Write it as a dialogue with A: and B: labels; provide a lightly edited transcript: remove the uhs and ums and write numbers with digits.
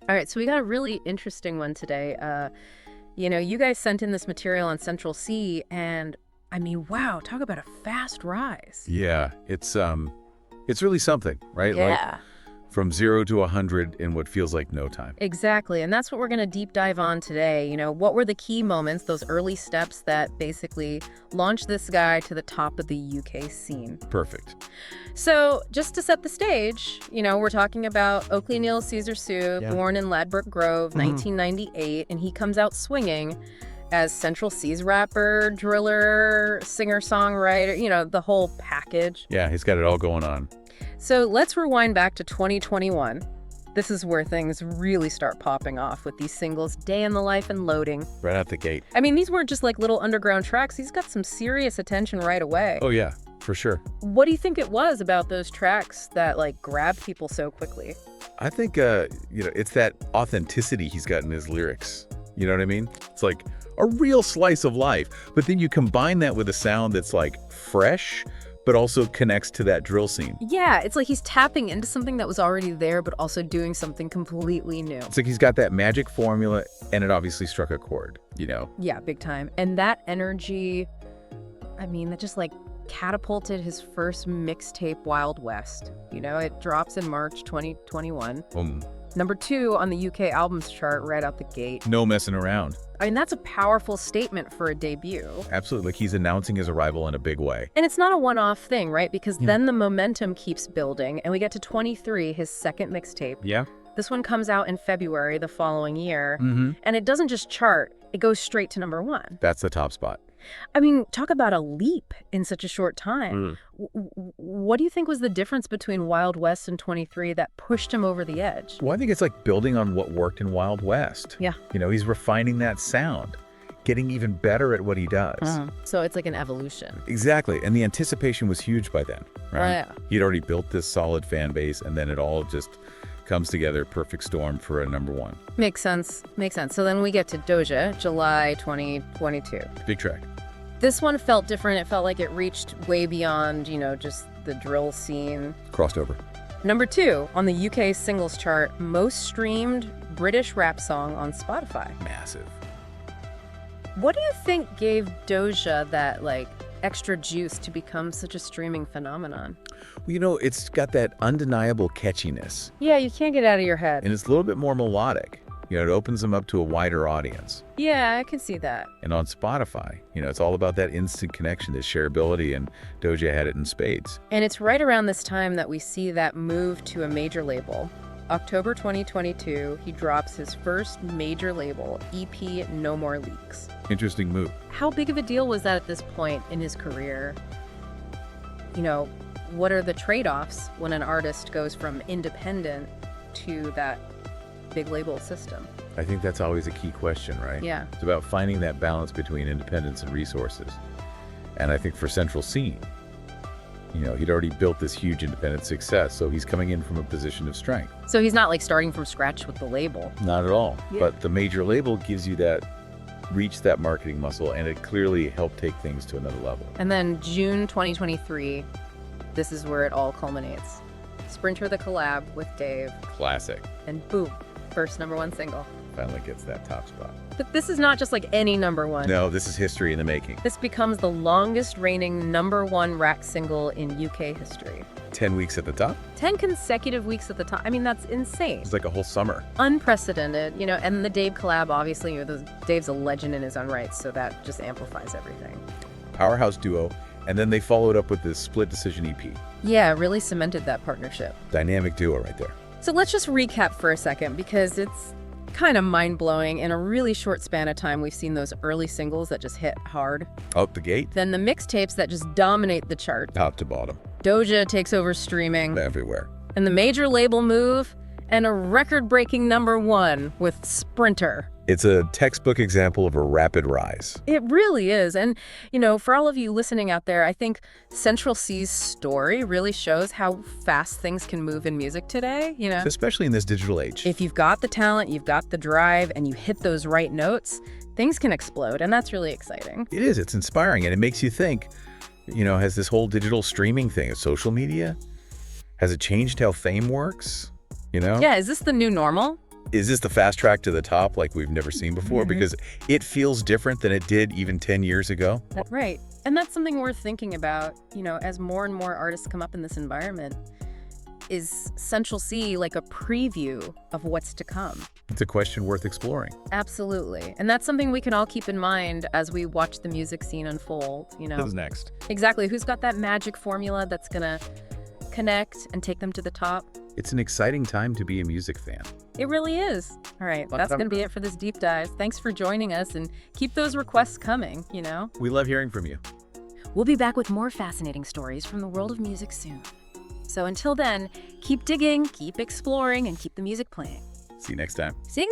A: All right, so we got a really interesting one today. You guys sent in this material on Central C, and I mean, wow, talk about a fast rise.
B: Yeah, it's really something, right? Like
A: Yeah,
B: from 0 to 100 in what feels like no time.
A: exactly. And that's what we're going to deep dive on today. What were the key moments, those early steps that basically launched this guy to the top of the UK scene?
B: Perfect.
A: So, just to set the stage, we're talking about Oakley Neal Caesar Sue,
B: Yeah.
A: born in Ladbroke Grove, 1998, and he comes out swinging as Central C's rapper, driller, singer-songwriter, the whole package.
B: Yeah, he's got it all going on.
A: So, let's rewind back to 2021. This is where things really start popping off with these singles, Day in the Life and Loading.
B: Right out the gate.
A: I mean, these weren't just like little underground tracks. He's got some serious attention right away.
B: Oh, yeah, for sure.
A: What do you think it was about those tracks that grabbed people so quickly?
B: I think, it's that authenticity he's got in his lyrics. You know what I mean? It's like a real slice of life. But then you combine that with a sound that's fresh, but also connects to that drill scene.
A: Yeah, it's like he's tapping into something that was already there, but also doing something completely new.
B: It's like he's got that magic formula, and it obviously struck a chord,
A: Yeah, big time. And that energy, that just catapulted his first mixtape, Wild West. It drops in March 2021. Number 2 on the UK albums chart right out the gate.
B: No messing around.
A: That's a powerful statement for a debut.
B: Absolutely. Like he's announcing his arrival in a big way.
A: And it's not a one-off thing, right? Because then the momentum keeps building, and we get to 23, his second mixtape.
B: Yeah.
A: This one comes out in February the following year, and it doesn't just chart, it goes straight to number 1.
B: That's the top spot.
A: Talk about a leap in such a short time. What do you think was the difference between Wild West and 23 that pushed him over the edge?
B: Well, I think it's like building on what worked in Wild West.
A: Yeah.
B: He's refining that sound, getting even better at what he does.
A: So it's like an evolution.
B: Exactly. And the anticipation was huge by then, right?
A: Oh, yeah.
B: He'd already built this solid fan base, and then it all just comes together, perfect storm for a number 1.
A: Makes sense. So then we get to Doja, July 2022.
B: Big track.
A: This one felt different. It felt like it reached way beyond, just the drill scene.
B: Crossed over.
A: Number 2 on the UK singles chart, most streamed British rap song on Spotify.
B: Massive.
A: What do you think gave Doja that, extra juice to become such a streaming phenomenon?
B: Well, it's got that undeniable catchiness,
A: Yeah, you can't get out of your head.
B: and it's a little bit more melodic. It opens them up to a wider audience.
A: Yeah, I can see that.
B: And on Spotify, it's all about that instant connection, the shareability, and Doja had it in spades.
A: And it's right around this time that we see that move to a major label. October 2022, he drops his first major label, EP No More Leaks.
B: Interesting move.
A: How big of a deal was that at this point in his career? What are the trade-offs when an artist goes from independent to that big label system?
B: I think that's always a key question, right?
A: Yeah.
B: It's about finding that balance between independence and resources. And I think for Central C, he'd already built this huge independent success, so he's coming in from a position of strength.
A: So he's not starting from scratch with the label.
B: Not at all.
A: Yeah.
B: But the major label gives you that reach, that marketing muscle, and it clearly helped take things to another level.
A: And then June 2023, this is where it all culminates. Sprinter the collab with Dave,
B: Classic.
A: and boom, first number 1 single.
B: Finally gets that top spot.
A: But this is not just any number 1.
B: No, this is history in the making.
A: This becomes the longest reigning number 1 rack single in UK history.
B: 10 weeks at the top.
A: 10 consecutive weeks at the top. That's insane.
B: It's like a whole summer.
A: Unprecedented, and the Dave collab, obviously, Dave's a legend in his own right, so that just amplifies everything.
B: Powerhouse duo. And then they followed up with this split decision EP.
A: Yeah, it really cemented that partnership.
B: Dynamic duo right there.
A: So let's just recap for a second, because it's kind of mind-blowing. In a really short span of time, we've seen those early singles that just hit hard.
B: Out the gate.
A: Then the mixtapes that just dominate the chart.
B: Top to bottom.
A: Doja takes over streaming.
B: Everywhere.
A: And the major label move, and a record-breaking number 1 with Sprinter.
B: It's a textbook example of a rapid rise.
A: It really is. And, for all of you listening out there, I think Central C's story really shows how fast things can move in music today,
B: Especially in this digital age.
A: If you've got the talent, you've got the drive, and you hit those right notes, things can explode, and that's really exciting.
B: It is. It's inspiring, and it makes you think, has this whole digital streaming thing, social media, has it changed how fame works?
A: Yeah, is this the new normal?
B: is this the fast track to the top like we've never seen before? Because it feels different than it did even 10 years ago.
A: That's right. And that's something worth thinking about, as more and more artists come up in this environment. Is Central C like a preview of what's to come?
B: It's a question worth exploring.
A: Absolutely. And that's something we can all keep in mind as we watch the music scene unfold,
B: Who's next?
A: Exactly. Who's got that magic formula that's going to connect and take them to the top?
B: It's an exciting time to be a music fan.
A: It really is. All right. That's going to be it for this deep dive. Thanks for joining us, and keep those requests coming,
B: We love hearing from you.
A: We'll be back with more fascinating stories from the world of music soon. So until then, keep digging, keep exploring, and keep the music playing.
B: See you next time.
A: Sing.